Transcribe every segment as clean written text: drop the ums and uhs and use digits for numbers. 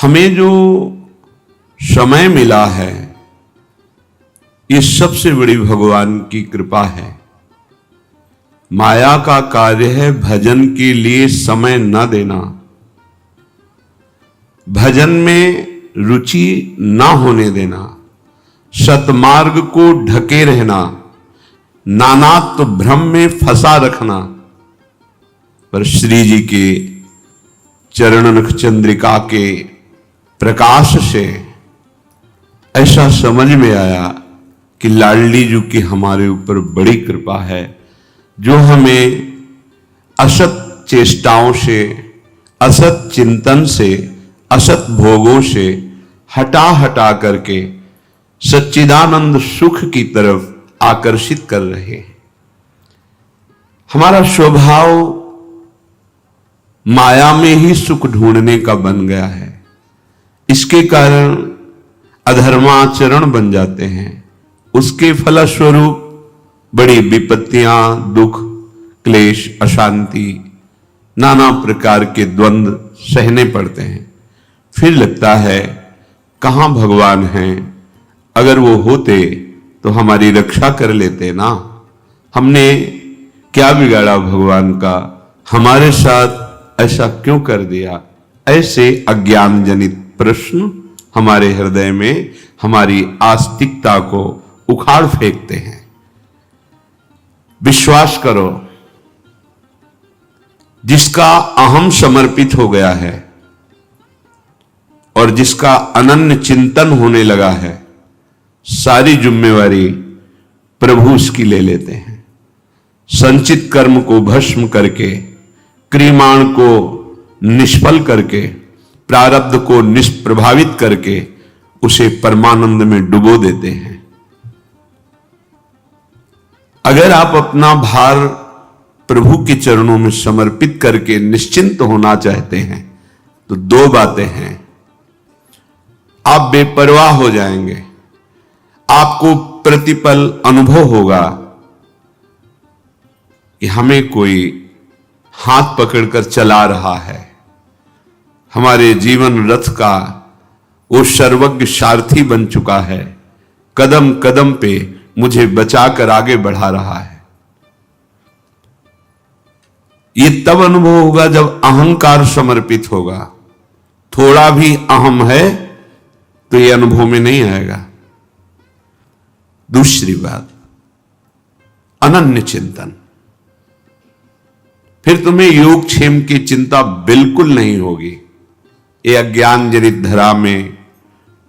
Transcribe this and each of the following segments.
हमें जो समय मिला है ये सबसे बड़ी भगवान की कृपा है। माया का कार्य है भजन के लिए समय न देना, भजन में रुचि ना होने देना, सतमार्ग को ढके रहना, नानात्व भ्रम में फंसा रखना। पर श्री जी के चरण नख चंद्रिका के प्रकाश से ऐसा समझ में आया कि लाडली जी की हमारे ऊपर बड़ी कृपा है, जो हमें असत चेष्टाओं से, असत चिंतन से, असत भोगों से हटा हटा करके सच्चिदानंद सुख की तरफ आकर्षित कर रहे हैं। हमारा स्वभाव माया में ही सुख ढूंढने का बन गया है। इसके कारण अधर्माचरण बन जाते हैं। उसके फलस्वरूप बड़ी विपत्तियां, दुख, क्लेश, अशांति, नाना प्रकार के द्वंद्व सहने पड़ते हैं। फिर लगता है कहां भगवान हैं, अगर वो होते तो हमारी रक्षा कर लेते ना। हमने क्या बिगाड़ा भगवान का, हमारे साथ ऐसा क्यों कर दिया। ऐसे अज्ञान जनित प्रश्न हमारे हृदय में हमारी आस्तिकता को उखाड़ फेंकते हैं। विश्वास करो, जिसका अहम समर्पित हो गया है और जिसका अनन्य चिंतन होने लगा है, सारी जिम्मेवारी प्रभु उसकी ले लेते हैं। संचित कर्म को भस्म करके, क्रियमाण को निष्फल करके, प्रारब्ध को निष्प्रभावित करके उसे परमानंद में डुबो देते हैं। अगर आप अपना भार प्रभु के चरणों में समर्पित करके निश्चिंत होना चाहते हैं तो दो बातें हैं। आप बेपरवाह हो जाएंगे, आपको प्रतिपल अनुभव होगा कि हमें कोई हाथ पकड़कर चला रहा है। हमारे जीवन रथ का वो सर्वज्ञ सारथी बन चुका है, कदम कदम पे मुझे बचाकर आगे बढ़ा रहा है। ये तब अनुभव होगा जब अहंकार समर्पित होगा। थोड़ा भी अहम है तो ये अनुभव में नहीं आएगा। दूसरी बात, अनन्य चिंतन। फिर तुम्हें योगक्षेम की चिंता बिल्कुल नहीं होगी। ये अज्ञान जनित धरा में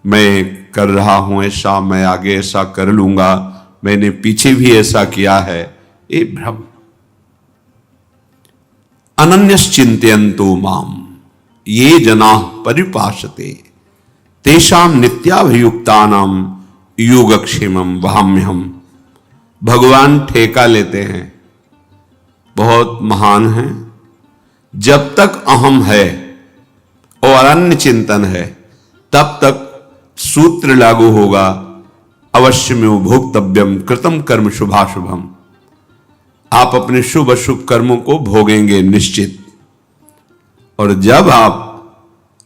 मैं कर रहा हूं ऐसा, मैं आगे ऐसा कर लूंगा, मैंने पीछे भी ऐसा किया है, ये भ्रम। अनन्यश्चिन्तयन्तो माम ये जनाः परिपासते तेषां नित्याभियुक्तानां योगक्षेमं वहाम्यहम्। भगवान ठेका लेते हैं, बहुत महान है। जब तक अहम है और अन्य चिंतन है तब तक सूत्र लागू होगा, अवश्य में भोक्तव्यम कृतम कर्म शुभाशुभम। आप अपने शुभ अशुभ कर्मों को भोगेंगे निश्चित। और जब आप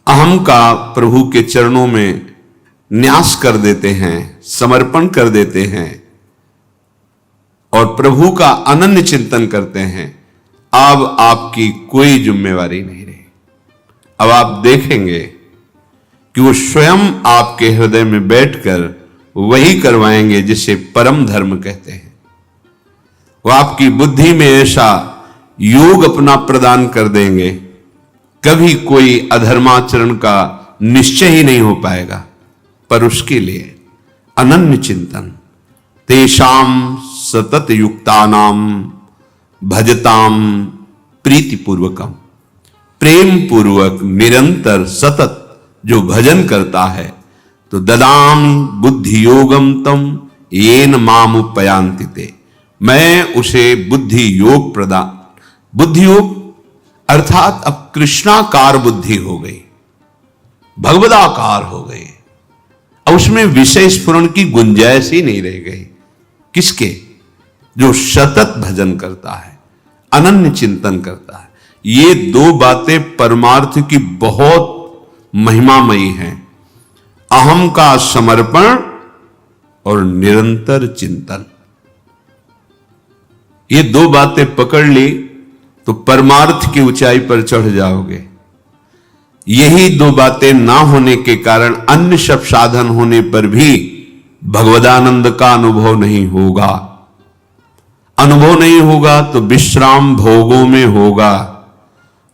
अहम का प्रभु के चरणों में न्यास कर देते हैं, समर्पण कर देते हैं और प्रभु का अनन्य चिंतन करते हैं, अब आपकी कोई जिम्मेवारी नहीं रही। अब आप देखेंगे कि वो स्वयं आपके हृदय में बैठकर वही करवाएंगे जिसे परम धर्म कहते हैं। वो आपकी बुद्धि में ऐसा योग अपना प्रदान कर देंगे, कभी कोई अधर्माचरण का निश्चय ही नहीं हो पाएगा। पर उसके लिए अनन्य चिंतन, तेषाम सतत युक्तानाम भजताम प्रीतिपूर्वकम। प्रेम पूर्वक निरंतर सतत जो भजन करता है तो ददाम बुद्धि योगम तम येन माम उपयांति ते। मैं उसे बुद्धि योग प्रदान, बुद्धि योग अर्थात अब कृष्णाकार बुद्धि हो गई, भगवदाकार हो गई। अब उसमें विषय स्फुरण की गुंजाइश ही नहीं रह गई। किसके? जो सतत भजन करता है, अनन्य चिंतन करता है। ये दो बातें परमार्थ की बहुत महिमामयी हैं। अहम का समर्पण और निरंतर चिंतन, ये दो बातें पकड़ ली तो परमार्थ की ऊंचाई पर चढ़ जाओगे। यही दो बातें ना होने के कारण अन्य सब साधन होने पर भी भगवदानंद का अनुभव नहीं होगा। अनुभव नहीं होगा तो विश्राम भोगों में होगा,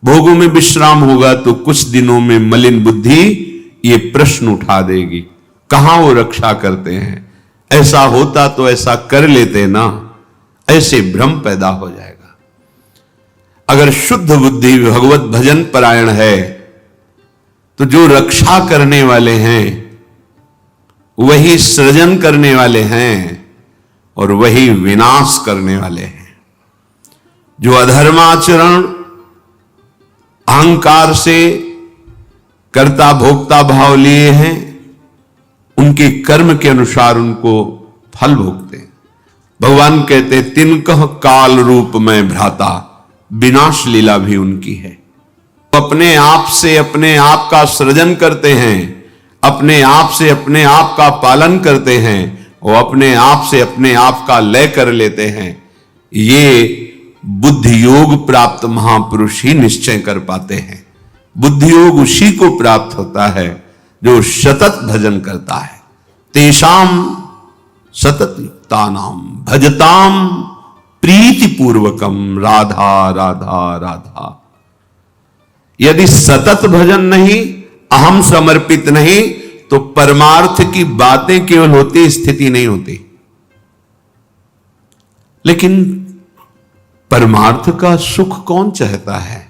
भोगों में विश्राम होगा तो कुछ दिनों में मलिन बुद्धि ये प्रश्न उठा देगी, कहां वो रक्षा करते हैं, ऐसा होता तो ऐसा कर लेते ना, ऐसे भ्रम पैदा हो जाएगा। अगर शुद्ध बुद्धि भगवत भजन परायण है तो जो रक्षा करने वाले हैं वही सृजन करने वाले हैं और वही विनाश करने वाले हैं। जो अधर्माचरण अहंकार से कर्ता भोक्ता भाव लिए हैं, उनके कर्म के अनुसार उनको फल भोगते हैं। भगवान कहते तिनकह काल रूप में भ्राता, विनाश लीला भी उनकी है। अपने आप से अपने आप का सृजन करते हैं, अपने आप से अपने आप का पालन करते हैं और अपने आप से अपने आप का लय कर लेते हैं। ये बुद्धि योग प्राप्त महापुरुष ही निश्चय कर पाते हैं। बुद्धि योग उसी को प्राप्त होता है जो सतत भजन करता है। तेषाम सतत युक्तानाम भजताम प्रीति पूर्वकम राधा राधा राधा। यदि सतत भजन नहीं, अहम समर्पित नहीं, तो परमार्थ की बातें केवल होती, स्थिति नहीं होती। लेकिन परमार्थ का सुख कौन चाहता है?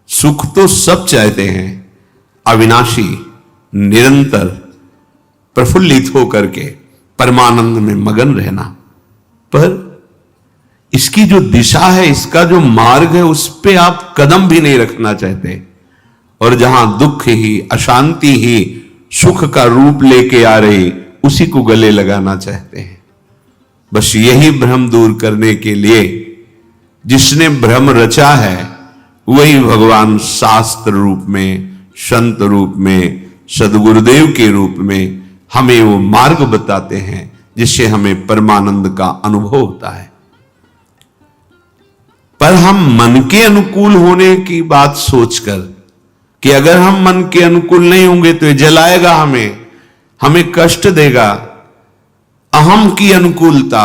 सुख तो सब चाहते हैं, अविनाशी, निरंतर प्रफुल्लित होकर के परमानंद में मगन रहना। पर इसकी जो दिशा है, इसका जो मार्ग है, उस पे आप कदम भी नहीं रखना चाहते। और जहां दुख ही, अशांति ही सुख का रूप लेके आ रही, उसी को गले लगाना चाहते हैं। बस यही भ्रम दूर करने के लिए जिसने भ्रम रचा है वही भगवान शास्त्र रूप में, संत रूप में, सदगुरुदेव के रूप में हमें वो मार्ग बताते हैं जिससे हमें परमानंद का अनुभव होता है। पर हम मन के अनुकूल होने की बात सोचकर कि अगर हम मन के अनुकूल नहीं होंगे तो ये जलाएगा हमें कष्ट देगा। अहम की अनुकूलता,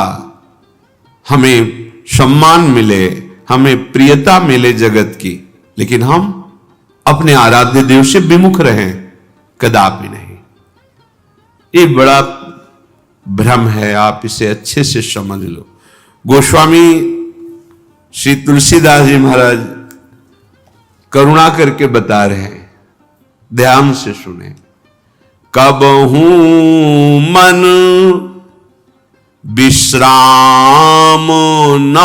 हमें सम्मान मिले, हमें प्रियता मिले जगत की, लेकिन हम अपने आराध्य देव से विमुख रहें, कदापि नहीं। ये बड़ा भ्रम है, आप इसे अच्छे से समझ लो। गोस्वामी श्री तुलसीदास जी महाराज करुणा करके बता रहे हैं, ध्यान से सुने। कबहू मन विश्राम न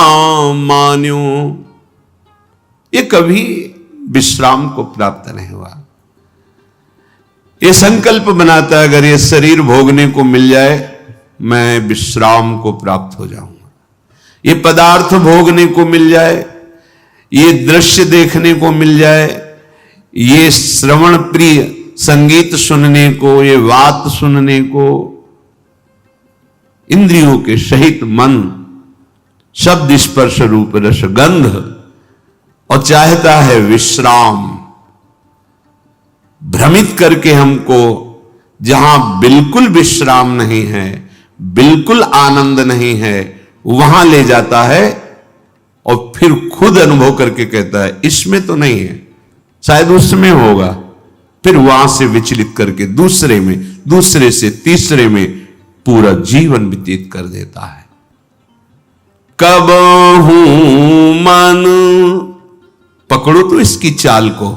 मान्यो, ये कभी विश्राम को प्राप्त नहीं हुआ। ये संकल्प बनाता है अगर ये शरीर भोगने को मिल जाए मैं विश्राम को प्राप्त हो जाऊंगा, ये पदार्थ भोगने को मिल जाए, ये दृश्य देखने को मिल जाए, ये श्रवण प्रिय संगीत सुनने को, ये वात सुनने को, इंद्रियों के सहित मन, शब्द स्पर्श रूप रस गंध, और चाहता है विश्राम। भ्रमित करके हमको जहां बिल्कुल विश्राम नहीं है, बिल्कुल आनंद नहीं है, वहां ले जाता है और फिर खुद अनुभव करके कहता है इसमें तो नहीं है, शायद उसमें होगा। फिर वहां से विचलित करके दूसरे में, दूसरे से तीसरे में पूरा जीवन व्यतीत कर देता है। कबहू मन, पकड़ो तो इसकी चाल को,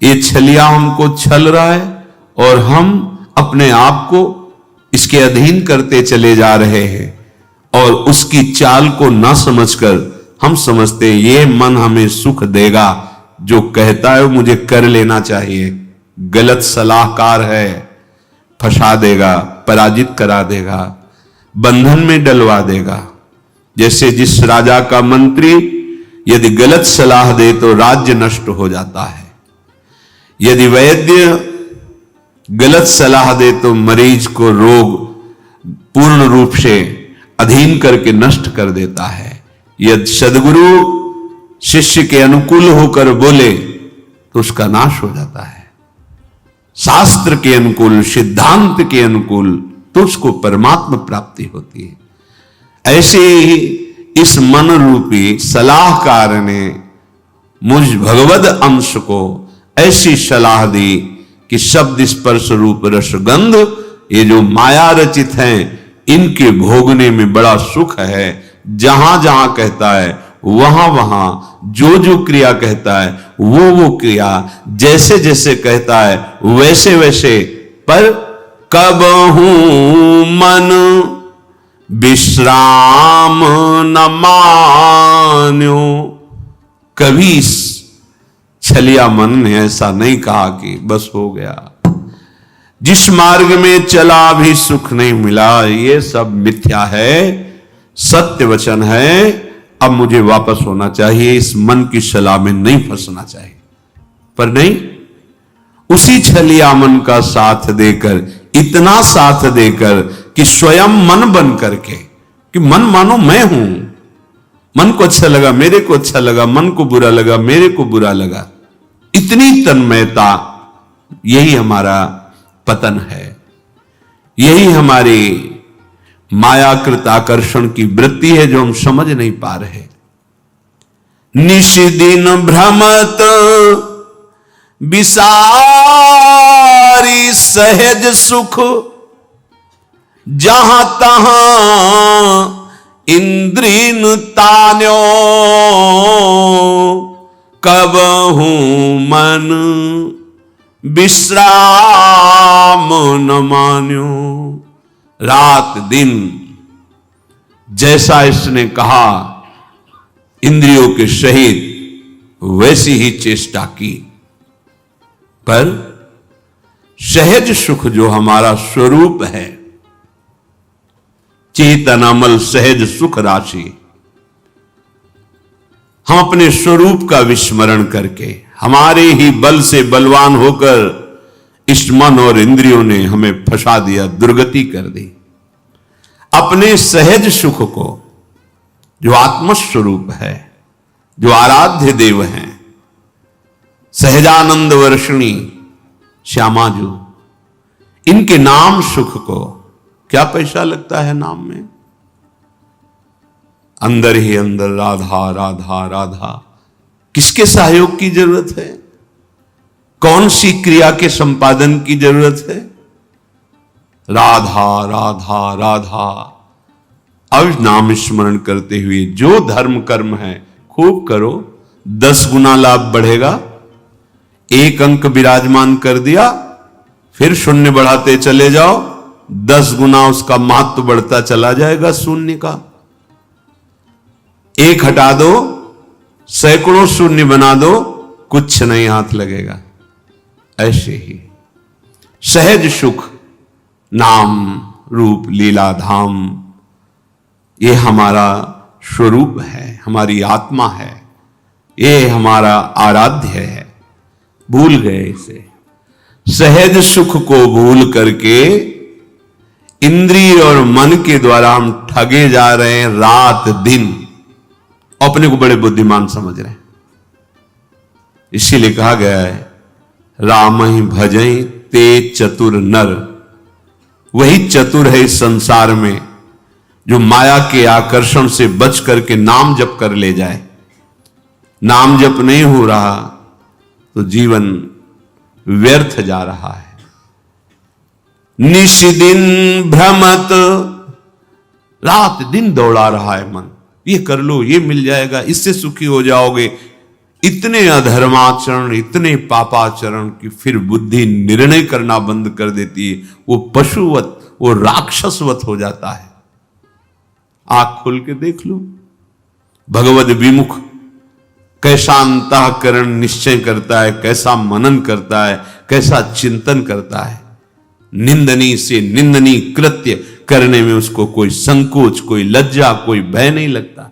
ये छलिया हमको छल रहा है और हम अपने आप को इसके अधीन करते चले जा रहे हैं, और उसकी चाल को ना समझकर हम समझते ये मन हमें सुख देगा, जो कहता है मुझे कर लेना चाहिए, गलत सलाहकार है, फंसा देगा, पराजित करा देगा, बंधन में डलवा देगा। जैसे जिस राजा का मंत्री यदि गलत सलाह दे तो राज्य नष्ट हो जाता है। यदि वैद्य गलत सलाह दे तो मरीज को रोग पूर्ण रूप से अधीन करके नष्ट कर देता है। यदि सद्गुरु शिष्य के अनुकूल होकर बोले तो उसका नाश हो जाता है। शास्त्र के अनुकूल, सिद्धांत के अनुकूल तो उसको परमात्मा प्राप्ति होती है। ऐसे ही इस मन रूपी सलाहकार ने मुझ भगवद अंश को ऐसी सलाह दी कि शब्द स्पर्श रूप रसगंध ये जो माया रचित हैं इनके भोगने में बड़ा सुख है। जहां जहां कहता है वहां वहां जो जो क्रिया कहता है वो क्रिया जैसे जैसे कहता है वैसे वैसे, पर कबहू मन विश्राम न मान्यो। कभी इस छलिया मन ने ऐसा नहीं कहा कि बस हो गया, जिस मार्ग में चला भी सुख नहीं मिला, ये सब मिथ्या है, सत्य वचन है, अब मुझे वापस होना चाहिए, इस मन की सलाह में नहीं फंसना चाहिए। पर नहीं, उसी छलिया मन का साथ देकर, इतना साथ देकर कि स्वयं मन बन करके, कि मन मानो मैं हूं, मन को अच्छा लगा मेरे को अच्छा लगा, मन को बुरा लगा मेरे को बुरा लगा, इतनी तन्मयता, यही हमारा पतन है। यही हमारी मायाकृत आकर्षण की वृत्ति है जो हम समझ नहीं पा रहे। निशिदिन भ्रमत विसारी सहज सुख, जहां तहां इंद्रिन तान्यो, कबहू मन विश्राम न मान्यो। रात दिन जैसा इसने कहा इंद्रियों के सहित वैसी ही चेष्टा की, पर सहज सुख जो हमारा स्वरूप है, चेतनामल सहज सुख राशि, हम अपने स्वरूप का विस्मरण करके हमारे ही बल से बलवान होकर इस मन और इंद्रियों ने हमें फंसा दिया, दुर्गति कर दी। अपने सहज सुख को, जो आत्मस्वरूप है, जो आराध्य देव हैं, सहजानंद वर्षिणी श्यामाजू, इनके नाम सुख को क्या पैसा लगता है नाम में? अंदर ही अंदर राधा राधा राधा, किसके सहयोग की जरूरत है? कौन सी क्रिया के संपादन की जरूरत है? राधा राधा राधा। अब नाम स्मरण करते हुए जो धर्म कर्म है खूब करो, 10 गुना लाभ बढ़ेगा। 1 अंक विराजमान कर दिया, फिर शून्य बढ़ाते चले जाओ, 10 गुना उसका महत्व बढ़ता चला जाएगा शून्य का। 1 हटा दो, सैकड़ों शून्य बना दो, कुछ नहीं हाथ लगेगा। ऐसे ही सहज सुख, नाम रूप लीला धाम, ये हमारा स्वरूप है, हमारी आत्मा है, ये हमारा आराध्य है। भूल गए इसे, सहज सुख को भूल करके इंद्रिय और मन के द्वारा हम ठगे जा रहे हैं रात दिन, अपने को बड़े बुद्धिमान समझ रहे हैं। इसीलिए कहा गया है राम ही भजई ते चतुर नर। वही चतुर है इस संसार में जो माया के आकर्षण से बच करके नाम जप कर ले जाए। नाम जप नहीं हो रहा तो जीवन व्यर्थ जा रहा है। निशिदिन भ्रमत, रात दिन दौड़ा रहा है मन, ये कर लो, ये मिल जाएगा, इससे सुखी हो जाओगे। इतने अधर्माचरण, इतने पापाचरण कि फिर बुद्धि निर्णय करना बंद कर देती है। वो पशुवत, वो राक्षसवत हो जाता है। आंख खोल के देख लो, भगवद विमुख कैसा अंतःकरण निश्चय करता है, कैसा मनन करता है, कैसा चिंतन करता है। निंदनीय से निंदनीय कृत्य करने में उसको कोई संकोच, कोई लज्जा, कोई भय नहीं लगता।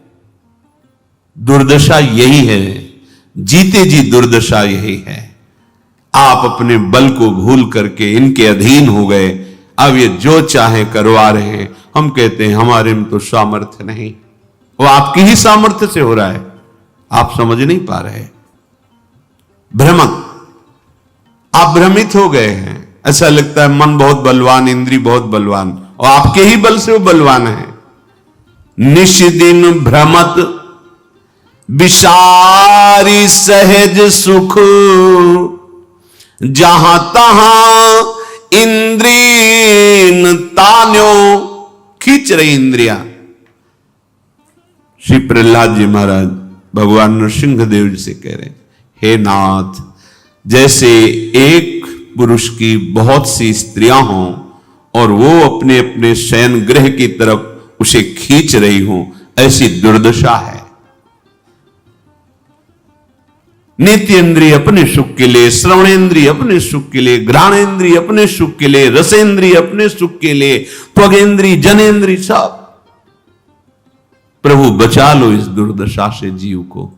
दुर्दशा यही है, जीते जी दुर्दशा यही है। आप अपने बल को भूल करके इनके अधीन हो गए। अब ये जो चाहे करवा रहे हैं। हम कहते हैं हमारे में तो सामर्थ्य नहीं, वो आपकी ही सामर्थ्य से हो रहा है, आप समझ नहीं पा रहे। भ्रमक, आप भ्रमित हो गए हैं। ऐसा लगता है मन बहुत बलवान, इंद्री बहुत बलवान, और आपके ही बल से वो बलवान है। निष्दिन भ्रमत विसारी सहज सुख, जहां तहां इंद्रियन तान्यो, खींच रही इंद्रिया। श्री प्रहलाद जी महाराज भगवान नृसिंह देव जी से कह रहे हैं, हे नाथ, जैसे एक पुरुष की बहुत सी स्त्रियां हों और वो अपने अपने शयन गृह की तरफ उसे खींच रही हों, ऐसी दुर्दशा है। नेत्रेंद्रिय अपने सुख के लिए, श्रवणेंद्रिय अपने सुख के लिए, घ्राणेंद्रिय अपने सुख के लिए, रसेंद्रिय अपने सुख के लिए, त्वगेंद्रिय, जनेंद्रिय, सब। प्रभु बचा लो इस दुर्दशा से जीव को।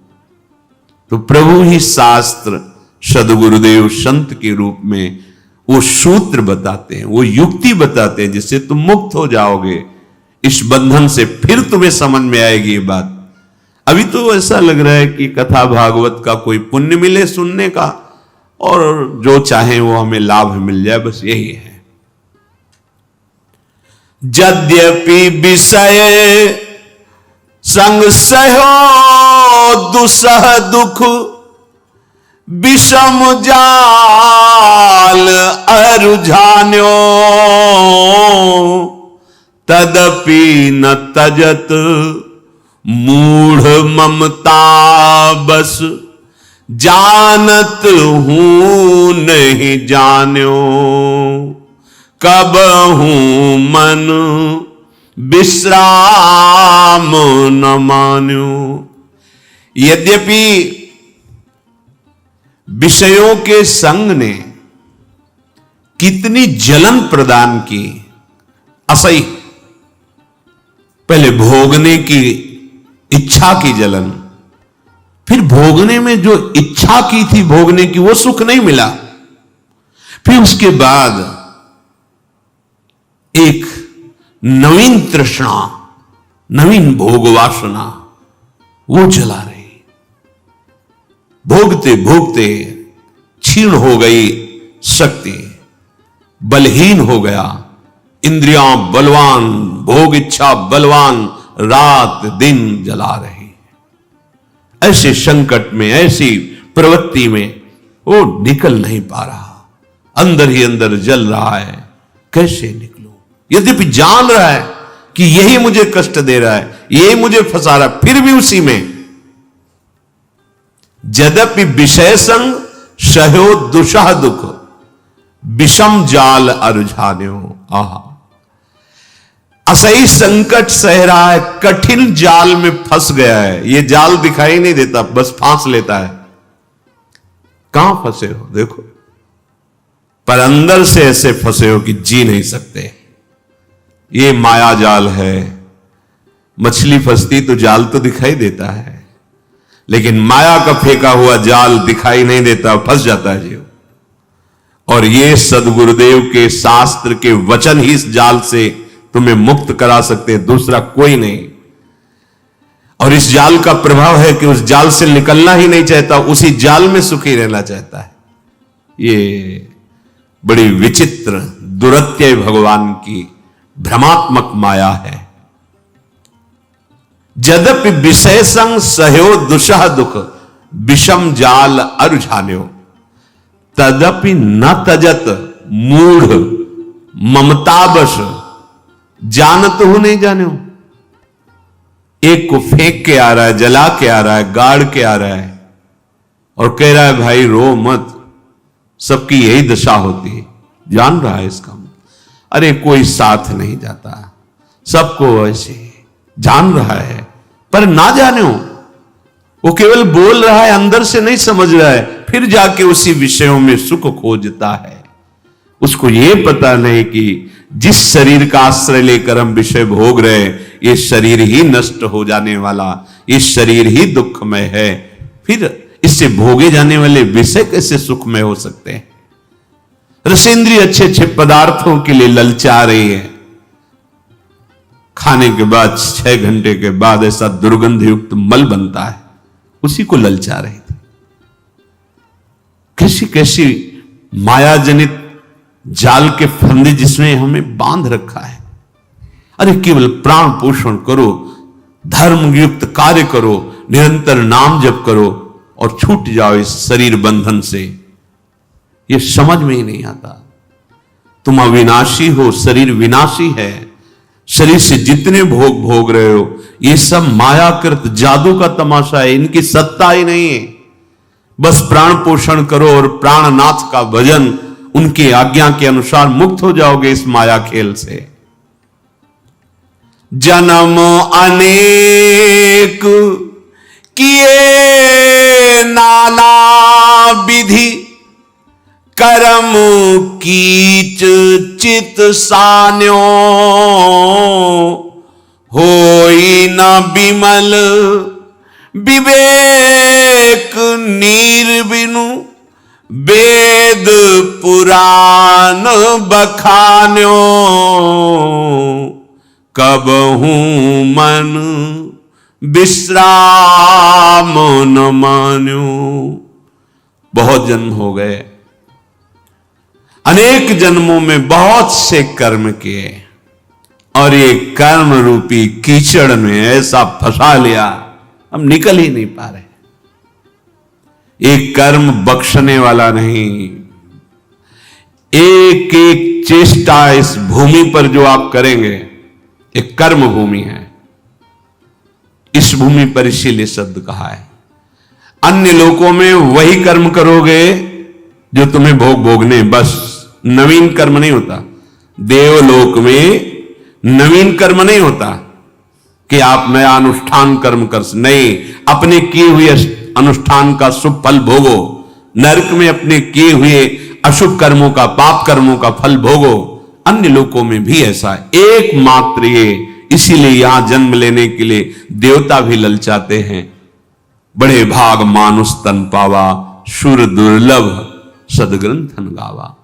तो प्रभु ही शास्त्र, सदगुरुदेव संत के रूप में वो सूत्र बताते हैं, वो युक्ति बताते हैं, जिससे तुम मुक्त हो जाओगे इस बंधन से। फिर तुम्हें समझ में आएगी ये बात। अभी तो ऐसा लग रहा है कि कथा भागवत का कोई पुण्य मिले सुनने का, और जो चाहे वो हमें लाभ मिल जाए, बस यही है। यद्यपि विषय संग सहो दुसह दुख, विषम जाल अरुझान्यो, तदपि न तजत मूढ़ ममता बस, जानत हूं नहीं जान्यो, कब हूं मन विश्राम न मान्यो। यद्यपि विषयों के संग ने कितनी जलन प्रदान की, असही, पहले भोगने की इच्छा की जलन, फिर भोगने में जो इच्छा की थी भोगने की, वो सुख नहीं मिला, फिर उसके बाद एक नवीन तृष्णा, नवीन भोग वासना वो जला रही। भोगते भोगते क्षीण हो गई शक्ति, बलहीन हो गया, इंद्रियां बलवान, भोग इच्छा बलवान, रात दिन जला रही। ऐसे संकट में, ऐसी प्रवृत्ति में वो निकल नहीं पा रहा, अंदर ही अंदर जल रहा है। कैसे निकलूं? यद्यपि जान रहा है कि यही मुझे कष्ट दे रहा है, यही मुझे फंसा रहा है, फिर भी उसी में। यद्यपि विषय संग सहो दुषह दुख, विषम जाल अरुझान्यो। आहा, असही संकट सह रहा है, कठिन जाल में फंस गया है। ये जाल दिखाई नहीं देता, बस फांस लेता है। कहां फंसे हो देखो, पर अंदर से ऐसे फंसे हो कि जी नहीं सकते। ये माया जाल है। मछली फंसती तो जाल तो दिखाई देता है, लेकिन माया का फेंका हुआ जाल दिखाई नहीं देता, फंस जाता है जीव। और ये सदगुरुदेव के शास्त्र के वचन ही इस जाल से तुम्हें मुक्त करा सकते हैं, दूसरा कोई नहीं। और इस जाल का प्रभाव है कि उस जाल से निकलना ही नहीं चाहता, उसी जाल में सुखी रहना चाहता है। ये बड़ी विचित्र दुरत्यय भगवान की भ्रमात्मक माया है। यद्यपि विषय संग सहो दुषह दुख, विषम जाल अरुझान्यो, तदपि न तजत मूढ़ ममतावश, जानत हूं नहीं जान्यो। एक को फेंक के आ रहा है, जला के आ रहा है, गाड़ के आ रहा है, और कह रहा है भाई रो मत, सबकी यही दशा होती है। जान रहा है इसका, अरे कोई साथ नहीं जाता, सबको ऐसे जान रहा है, पर ना जाने हो, वो केवल बोल रहा है, अंदर से नहीं समझ रहा है, फिर जाके उसी विषयों में सुख खोजता है। उसको ये पता नहीं कि जिस शरीर का आश्रय लेकर हम विषय भोग रहे, ये शरीर ही नष्ट हो जाने वाला, ये शरीर ही दुखमय है। फिर इससे भोगे जाने वाले विषय कैसे सुखमय हो सकते हैं? रसेंद्रिय अच्छे अच्छे पदार्थों के लिए ललचा रही है, खाने के बाद 6 घंटे के बाद ऐसा दुर्गंध युक्त मल बनता है, उसी को ललचा रही थी। कैसी कैसी मायाजनित जाल के फंदे जिसमें हमें बांध रखा है। अरे केवल प्राण पोषण करो, धर्म युक्त कार्य करो, निरंतर नाम जप करो और छूट जाओ इस शरीर बंधन से। यह समझ में ही नहीं आता। तुम अविनाशी हो, शरीर विनाशी है। शरीर से जितने भोग भोग रहे हो ये सब मायाकृत जादू का तमाशा है, इनकी सत्ता ही नहीं है। बस प्राण पोषण करो और प्राणनाथ का भजन, उनकी आज्ञा के अनुसार मुक्त हो जाओगे इस माया खेल से। जन्म अनेक किए नाना विधि, कर्म कीच चित सान्यो, होई न विमल विवेक निर्बिनु, वेद पुराण बखान्यो, कबहू मन विश्राम न मान्यो। बहुत जन्म हो गए, अनेक जन्मों में बहुत से कर्म किए और ये कर्म रूपी कीचड़ में ऐसा फंसा लिया हम निकल ही नहीं पा रहे। एक कर्म बख्शने वाला नहीं, एक एक चेष्टा इस भूमि पर जो आप करेंगे एक कर्म भूमि है। इस भूमि पर इसीलिए शब्द कहा है। अन्य लोकों में वही कर्म करोगे जो तुम्हें भोग भोगने, बस नवीन कर्म नहीं होता। देवलोक में नवीन कर्म नहीं होता कि आप नया अनुष्ठान कर्म कर, नहीं, अपने किए हुए अनुष्ठान का शुभ फल भोगो। नरक में अपने किए हुए अशुभ कर्मों का, पाप कर्मों का फल भोगो। अन्य लोकों में भी ऐसा है, एकमात्र ये। इसीलिए यहां जन्म लेने के लिए देवता भी ललचाते हैं। बड़े भाग मानुष तन पावा, सुर दुर्लभ सदग्रंथन गावा।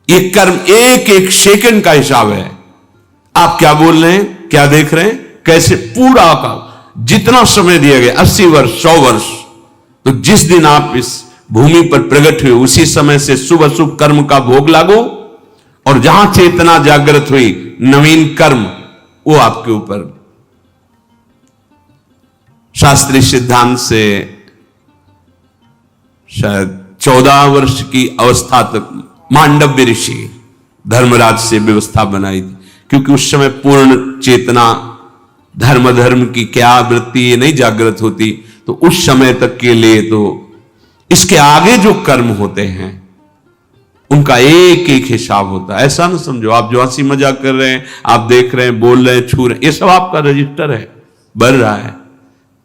ये कर्म एक एक सेकंड का हिसाब है। आप क्या बोल रहे हैं, क्या देख रहे हैं, कैसे पूरा का जितना समय दिया गया 80 वर्ष 100 वर्ष, तो जिस दिन आप इस भूमि पर प्रकट हुए उसी समय से शुभ अशुभ कर्म का भोग लागो, और जहां चेतना जागृत हुई नवीन कर्म वो आपके ऊपर। शास्त्रीय सिद्धांत से शायद 14 वर्ष की अवस्था तक मांडव्य ऋषि धर्मराज से व्यवस्था बनाई थी, क्योंकि उस समय पूर्ण चेतना धर्म की क्या वृत्ति ये नहीं जागृत होती। तो उस समय तक के लिए तो इसके आगे जो कर्म होते हैं उनका एक एक हिसाब होता है। ऐसा ना समझो आप जो हंसी मजाक कर रहे हैं, आप देख रहे हैं, बोल रहे हैं, छू रहे हैं, ये सब आपका रजिस्टर है, बढ़ रहा है।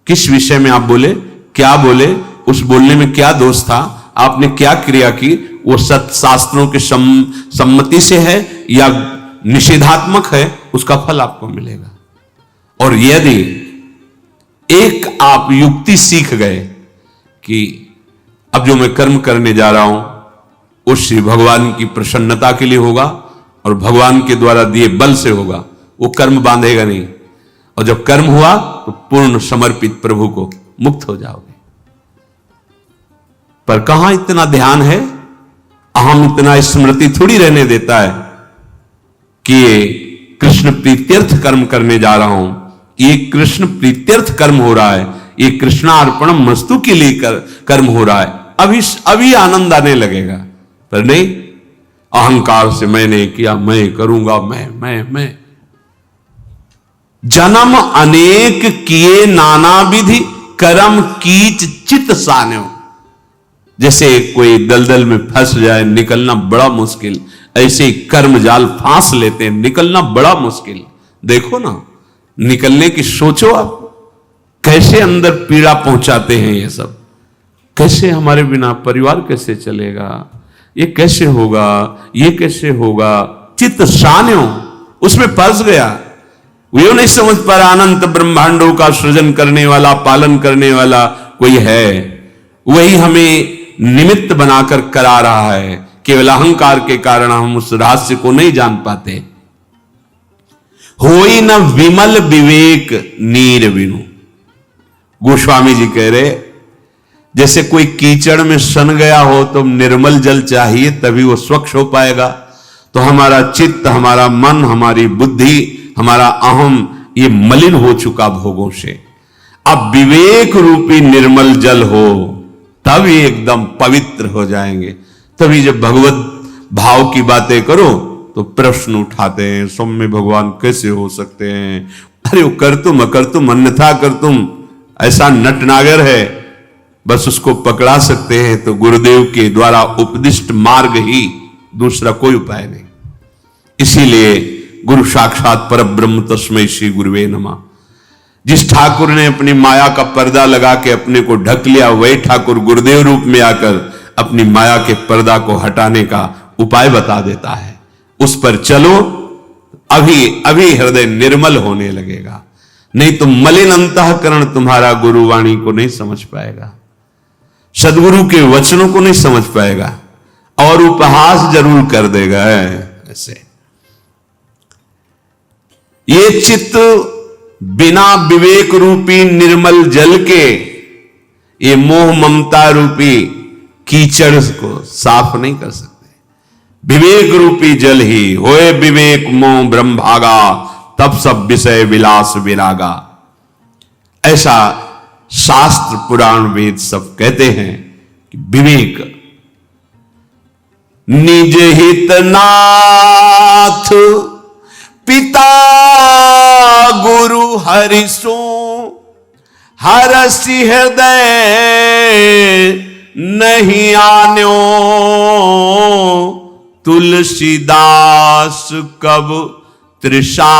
किस विषय में आप बोले, क्या बोले, उस बोलने में क्या दोष था, आपने क्या क्रिया की, वो सत्य शास्त्रों के सम्मति से है या निषेधात्मक है, उसका फल आपको मिलेगा। और यदि एक आप युक्ति सीख गए कि अब जो मैं कर्म करने जा रहा हूं वो श्री भगवान की प्रसन्नता के लिए होगा और भगवान के द्वारा दिए बल से होगा, वो कर्म बांधेगा नहीं। और जब कर्म हुआ तो पूर्ण समर्पित प्रभु को मुक्त हो जाओगे। पर कहां इतना ध्यान है, अहम इतना स्मृति थोड़ी रहने देता है कि ये कृष्ण प्रीत्यर्थ कर्म करने जा रहा हूं, ये कृष्ण प्रीत्यर्थ कर्म हो रहा है, ये कृष्णार्पणम मस्तु के लिए कर्म हो रहा है। अभी आनंद आने लगेगा, पर नहीं, अहंकार से मैंने किया, मैं करूंगा, मैं। जन्म अनेक किए नाना विधि, कर्म कीच चित सान्यो। जैसे कोई दलदल में फंस जाए, निकलना बड़ा मुश्किल, ऐसे ही कर्म जाल फांस लेते हैं, निकलना बड़ा मुश्किल। देखो ना, निकलने की सोचो आप, कैसे अंदर पीड़ा पहुंचाते हैं ये सब। कैसे हमारे बिना परिवार कैसे चलेगा, ये कैसे होगा, ये कैसे होगा। चित्त सान्यो, उसमें फंस गया। वो नहीं समझ पा रहा अनंत ब्रह्मांडों का सृजन करने वाला, पालन करने वाला कोई है। वही हमें निमित्त बनाकर करा रहा है। केवल अहंकार के कारण हम उस रहस्य को नहीं जान पाते। होई न विमल विवेक नीर बिनु। गोस्वामी जी कह रहे, जैसे कोई कीचड़ में सन गया हो तो निर्मल जल चाहिए तभी वो स्वच्छ हो पाएगा। तो हमारा चित्त, हमारा मन, हमारी बुद्धि, हमारा अहम ये मलिन हो चुका भोगों से। अब विवेक रूपी निर्मल जल हो तब ये एकदम पवित्र हो जाएंगे। तभी जब भगवत भाव की बातें करो तो प्रश्न उठाते हैं, सौम्य भगवान कैसे हो सकते हैं? अरे वो कर तुम अकर तुम अन्यथा कर तुम, ऐसा नटनागर है, बस उसको पकड़ा सकते हैं तो गुरुदेव के द्वारा उपदिष्ट मार्ग ही, दूसरा कोई उपाय नहीं। इसीलिए गुरु साक्षात परब्रह्म तस्मै श्री गुरुवे नमः। जिस ठाकुर ने अपनी माया का पर्दा लगा के अपने को ढक लिया, वही ठाकुर गुरुदेव रूप में आकर अपनी माया के पर्दा को हटाने का उपाय बता देता है। उस पर चलो, अभी अभी हृदय निर्मल होने लगेगा। नहीं तो मलिन अंतःकरण तुम्हारा गुरुवाणी को नहीं समझ पाएगा, सदगुरु के वचनों को नहीं समझ पाएगा और उपहास जरूर कर देगा। ऐसे ये चित्त बिना विवेक रूपी निर्मल जल के ये मोह ममता रूपी कीचड़ को साफ नहीं कर सकते। विवेक रूपी जल ही होए विवेक मोह ब्रह्मभागा, तब सब विषय विलास विरागा। ऐसा शास्त्र पुराण वेद सब कहते हैं कि विवेक निज हित नाथ पिता गुरु हरिसो हरसि हृदय नहीं आन्यो, तुलसीदास कब तृषा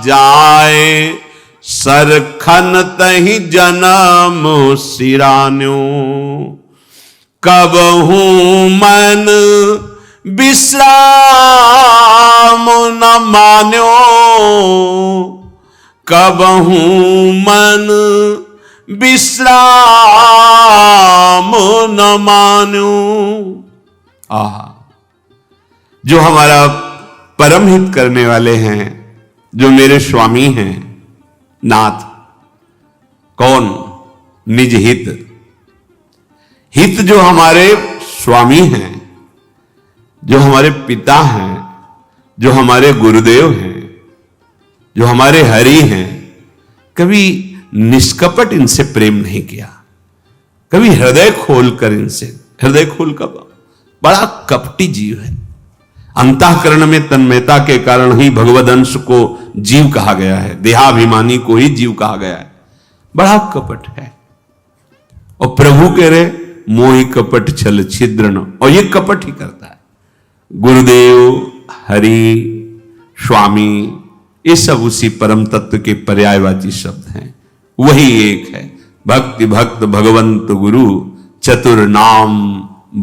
जाए सरखन तहि जन्म सिरान्यो, कब हूं मन विश्राम न मान्यो, कब हूं मन विश्राम न मान्यो। आहा, जो हमारा परम हित करने वाले हैं, जो मेरे स्वामी हैं, नाथ कौन? निज हित। हित जो हमारे स्वामी हैं, जो हमारे पिता हैं, जो हमारे गुरुदेव हैं, जो हमारे हरि हैं, कभी निष्कपट इनसे प्रेम नहीं किया, कभी हृदय खोलकर इनसे, हृदय खोल कर, बड़ा कपटी जीव है। अंतःकरण में तन्मयता के कारण ही भगवद अंश को जीव कहा गया है, देहाभिमानी को ही जीव कहा गया है। बड़ा कपट है। और प्रभु कह रहे मोहि कपट छल छिद्रन, और ये कपट ही करता है। गुरुदेव, हरि, स्वामी, ये सब उसी परम तत्व के पर्यायवाची शब्द हैं। वही एक है। भक्ति भक्त भगवंत गुरु चतुर नाम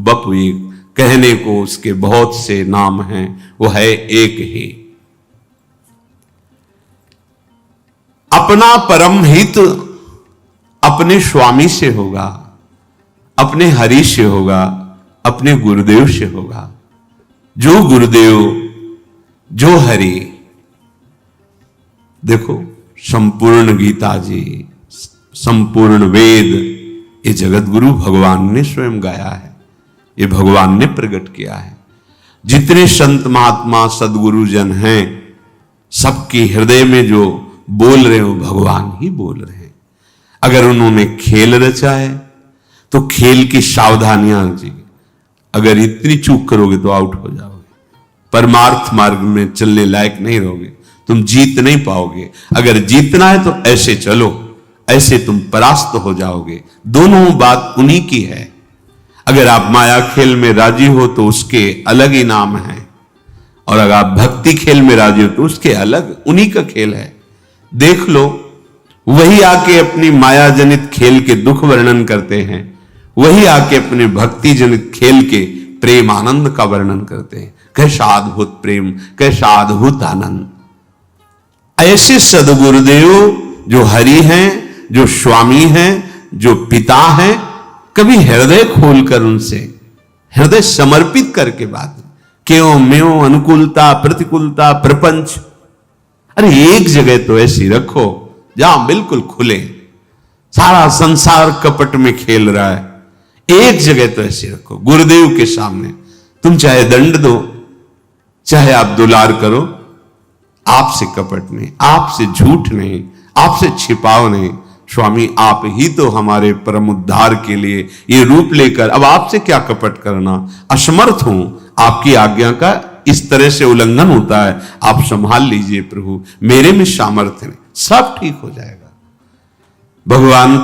बपु एक। कहने को उसके बहुत से नाम हैं, वो है एक ही। अपना परम हित अपने स्वामी से होगा, अपने हरि से होगा, अपने गुरुदेव से होगा। जो गुरुदेव, जो हरि, देखो संपूर्ण गीता जी, संपूर्ण वेद, ये जगत गुरु भगवान ने स्वयं गाया है, ये भगवान ने प्रकट किया है। जितने संत महात्मा सदगुरु जन हैं, सबके हृदय में जो बोल रहे हो भगवान ही बोल रहे हैं। अगर उन्होंने खेल रचा है तो खेल की सावधानियां जी, अगर इतनी चूक करोगे तो आउट हो जाओगे, परमार्थ मार्ग में चलने लायक नहीं रहोगे, तुम जीत नहीं पाओगे। अगर जीतना है तो ऐसे चलो, ऐसे तुम परास्त हो जाओगे। दोनों बात उन्हीं की है। अगर आप माया खेल में राजी हो तो उसके अलग इनाम है, और अगर आप भक्ति खेल में राजी हो तो उसके अलग, उन्हीं का खेल है। देख लो, वही आके अपनी माया जनित खेल के दुख वर्णन करते हैं, वही आके अपने भक्ति जनित खेल के प्रेम आनंद का वर्णन करते हैं। कैसा अद्भुत प्रेम, कैसा अद्भुत आनंद। ऐसे सदगुरुदेव जो हरि हैं, जो स्वामी हैं, जो पिता हैं, कभी हृदय खोलकर उनसे हृदय समर्पित करके बात, क्यों म्यों अनुकूलता प्रतिकूलता प्रपंच, अरे एक जगह तो ऐसी रखो जहां बिल्कुल खुले, सारा संसार कपट में खेल रहा है, एक जगह तो ऐसी रखो गुरुदेव के सामने। तुम चाहे दंड दो, चाहे आप दुलार करो, आपसे कपट नहीं, आपसे झूठ नहीं, आपसे छिपाव नहीं। स्वामी आप ही तो हमारे परम उद्धार के लिए ये रूप लेकर, अब आपसे क्या कपट करना, असमर्थ हूं, आपकी आज्ञा का इस तरह से उल्लंघन होता है, आप संभाल लीजिए प्रभु, मेरे में सामर्थ्य नहीं, सब ठीक हो जाएगा। भगवान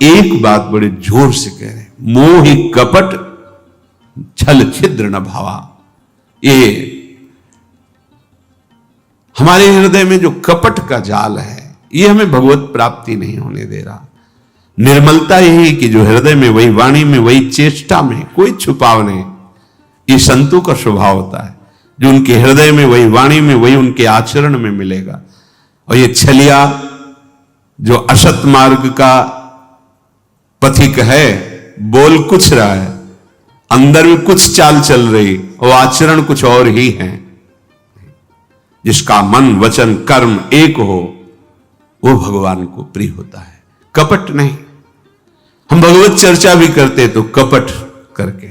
एक बात बड़े जोर से कह रहे, मोहि कपट छल छिद्र न भावा। ये हमारे हृदय में जो कपट का जाल है, ये हमें भगवत प्राप्ति नहीं होने दे रहा। निर्मलता यही कि जो हृदय में, वही वाणी में, वही चेष्टा में, कोई छुपाव नहीं। ये संतों का स्वभाव होता है, जो उनके हृदय में, वही वाणी में, वही उनके आचरण में मिलेगा। और ये छलिया जो असत मार्ग का पथिक है, बोल कुछ रहा है, अंदर में कुछ चाल चल रही और आचरण कुछ और ही है। जिसका मन वचन कर्म एक हो, वो भगवान को प्रिय होता है, कपट नहीं। हम भगवत चर्चा भी करते तो कपट करके,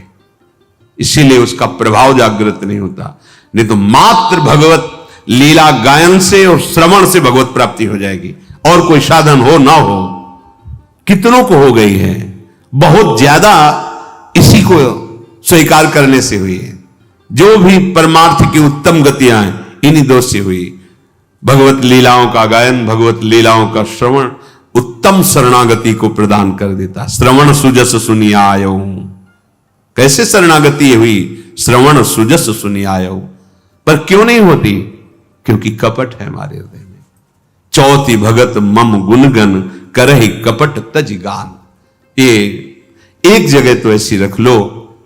इसीलिए उसका प्रभाव जागृत नहीं होता। नहीं तो मात्र भगवत लीला गायन से और श्रवण से भगवत प्राप्ति हो जाएगी, और कोई साधन हो ना हो। कितनों को हो गई है, बहुत ज्यादा इसी को स्वीकार करने से हुई है। जो भी परमार्थ की उत्तम गतियां हैं, इन्हीं दो से हुई। भगवत लीलाओं का गायन, भगवत लीलाओं का श्रवण उत्तम शरणागति को प्रदान कर देता। श्रवण सुजस सुनी आयो, कैसे शरणागति हुई, श्रवण सुजस सुनी आयो। पर क्यों नहीं होती, क्योंकि कपट है हमारे हृदय में। चौथी भगत मम गुणगन करहि कपट तज गान। ये एक जगह तो ऐसी रख लो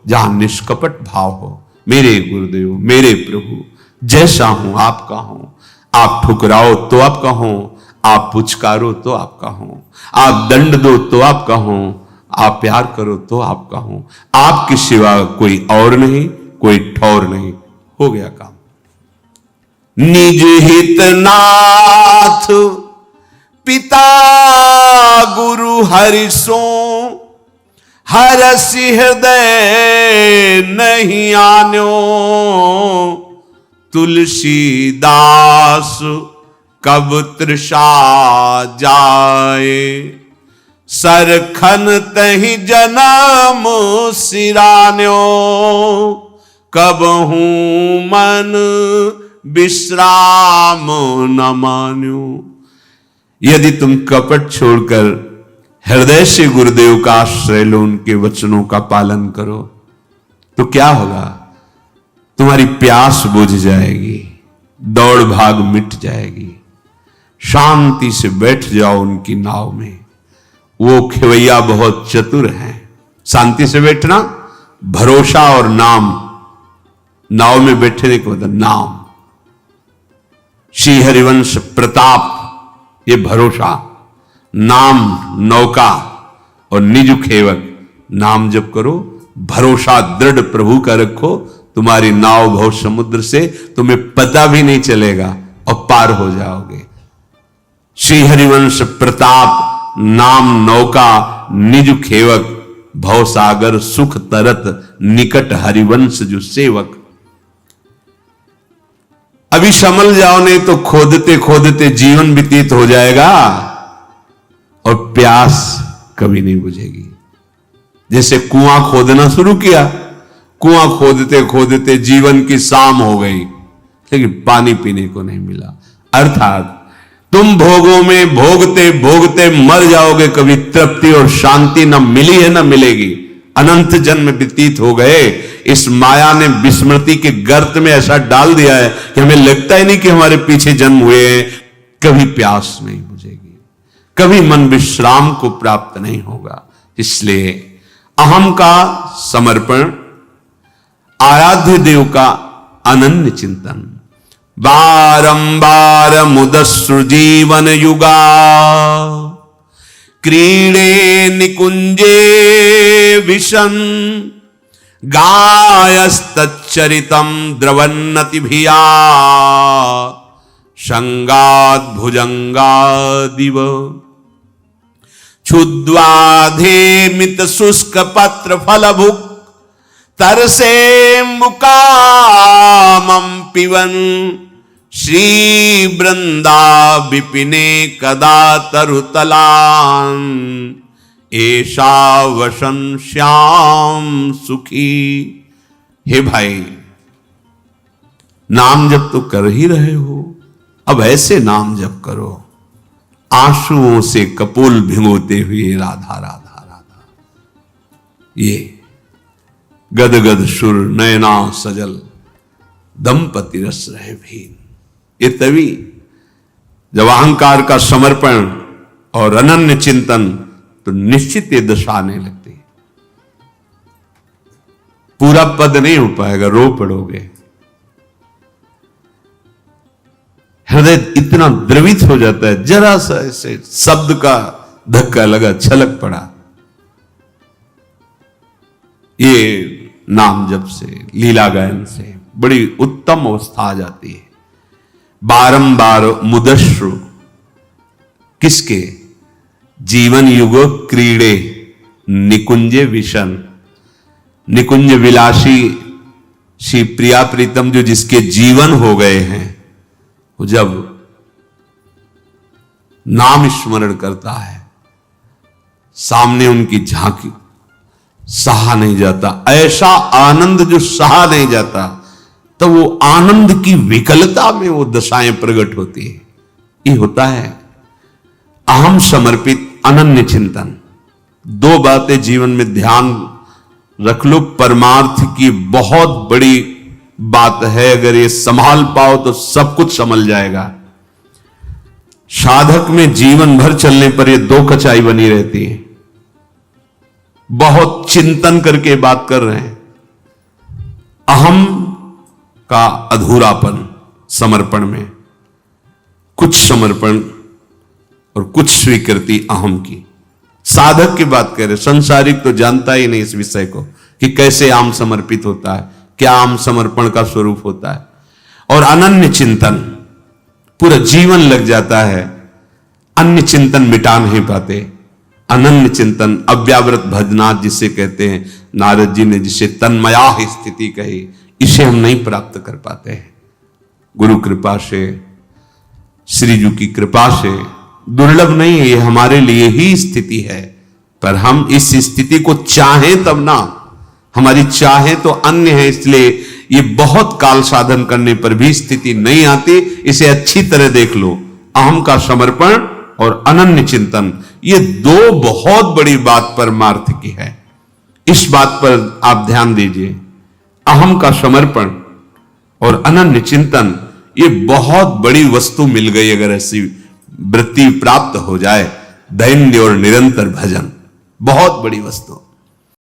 जहां निष्कपट भाव हो, मेरे गुरुदेव, मेरे प्रभु, जैसा हूं आपका हूं। आप ठुकराओ तो आपका हूं, आप पुचकारो तो आपका हूं, आप दंड दो तो आपका हूं, आप प्यार करो तो आपका हूं। आपके सिवा कोई और नहीं, कोई ठौर नहीं। हो गया काम। निज हित नाथ पिता गुरु हरिसो, हरसि हृदय नहीं आन्यो। तुलसीदास कब तृषा जाए, सरखन तहि जन्म सिरान्यो। कब हूं मन विश्राम न मान्यो। यदि तुम कपट छोड़कर हृदय से गुरुदेव का आश्रय लो, उनके वचनों का पालन करो, तो क्या होगा, तुम्हारी प्यास बुझ जाएगी, दौड़ भाग मिट जाएगी। शांति से बैठ जाओ उनकी नाव में। वो खेवैया बहुत चतुर हैं। शांति से बैठना, भरोसा और नाम, नाव में बैठने को मतलब नाम। श्री हरिवंश प्रताप ये भरोसा, नाम नौका और निज खेवक। नाम जप करो, भरोसा दृढ़ प्रभु का रखो, तुम्हारी नाव भव समुद्र से तुम्हें पता भी नहीं चलेगा और पार हो जाओगे। श्री हरिवंश प्रताप, नाम नौका, निज खेवक, भव सागर सुख तरत, निकट हरिवंश जो सेवक। अभी संभल जाओ, नहीं तो खोदते खोदते जीवन व्यतीत हो जाएगा और प्यास कभी नहीं बुझेगी। जैसे कुआं खोदना शुरू किया, कुआं खोदते खोदते जीवन की शाम हो गई, लेकिन पानी पीने को नहीं मिला। अर्थात तुम भोगों में भोगते भोगते मर जाओगे, कभी तृप्ति और शांति न मिली है न मिलेगी। अनंत जन्म व्यतीत हो गए, इस माया ने विस्मृति के गर्त में ऐसा डाल दिया है कि हमें लगता ही नहीं कि हमारे पीछे जन्म हुए हैं। कभी प्यास नहीं बुझेगी, कभी मन विश्राम को प्राप्त नहीं होगा। इसलिए अहम का समर्पण, आराध्य देव का अनन्य चिंतन, बारंबार मुदस्सु जीवन युगा, क्रीडे निकुंजे विशन गायस्तच्चरितम द्रवन्नतिभिया संगाद भुजंगादिव क्षुद्वाधेमित शुष्क पत्र फलभुक तरसे मुकामं पिबन श्री वृंदा विपिने कदा तरुतलान ऐसा वसन श्याम सुखी। हे भाई, नाम जप तो कर ही रहे हो, अब ऐसे नाम जप करो आंसुओं से कपोल भिगोते हुए राधा राधा राधा। ये गदगद सुर नयना सजल दंपति रस रहे भी। ये तभी जब अहंकार का समर्पण और अनन्य चिंतन, तो निश्चित ये दशा आने लगती है। पूरा पद नहीं हो पाएगा, रो पड़ोगे। हृदय इतना द्रवित हो जाता है, जरा सा ऐसे शब्द का धक्का लगा, छलक पड़ा। ये नाम जप से, लीला गायन से बड़ी उत्तम अवस्था आ जाती है। बारंबार मुदश्रु किसके? जीवन युग क्रीड़े निकुंज विशन। निकुंज विलासी श्री प्रिया प्रीतम जो जिसके जीवन हो गए हैं, वो जब नाम स्मरण करता है, सामने उनकी झांकी सहा नहीं जाता, ऐसा आनंद जो सहा नहीं जाता, तो वो आनंद की विकलता में वो दशाएं प्रकट होती है। ये होता है अहम समर्पित अनन्य चिंतन। दो बातें जीवन में ध्यान रख लो, परमार्थ की बहुत बड़ी बात है। अगर ये संभाल पाओ तो सब कुछ संभल जाएगा। साधक में जीवन भर चलने पर ये दो कचाई बनी रहती है। बहुत चिंतन करके बात कर रहे हैं, अहम का अधूरापन समर्पण में, कुछ समर्पण और कुछ स्वीकृति अहम की। साधक की बात कर रहे, संसारिक तो जानता ही नहीं इस विषय को कि कैसे आम समर्पित होता है, क्या आम समर्पण का स्वरूप होता है। और अनन्य चिंतन पूरा जीवन लग जाता है, अन्य चिंतन मिटा नहीं पाते। अनन्य चिंतन, अव्यावृत भजनाथ जिसे कहते हैं, नारद जी ने जिसे तन्मया स्थिति कही, इसे हम नहीं प्राप्त कर पाते हैं। गुरु कृपा से, श्री जी की कृपा से, दुर्लभ नहीं है, ये हमारे लिए ही स्थिति है। पर हम इस स्थिति को चाहें तब ना, हमारी चाहे तो अन्य है, इसलिए ये बहुत काल साधन करने पर भी स्थिति नहीं आती। इसे अच्छी तरह देख लो। अहम का समर्पण और अनन्य चिंतन, ये दो बहुत बड़ी बात परमार्थ की है। इस बात पर आप ध्यान दीजिए। अहम का समर्पण और अनन्य चिंतन, ये बहुत बड़ी वस्तु मिल गई। अगर ऐसी वृत्ति प्राप्त हो जाए, दैन्य और निरंतर भजन, बहुत बड़ी वस्तु।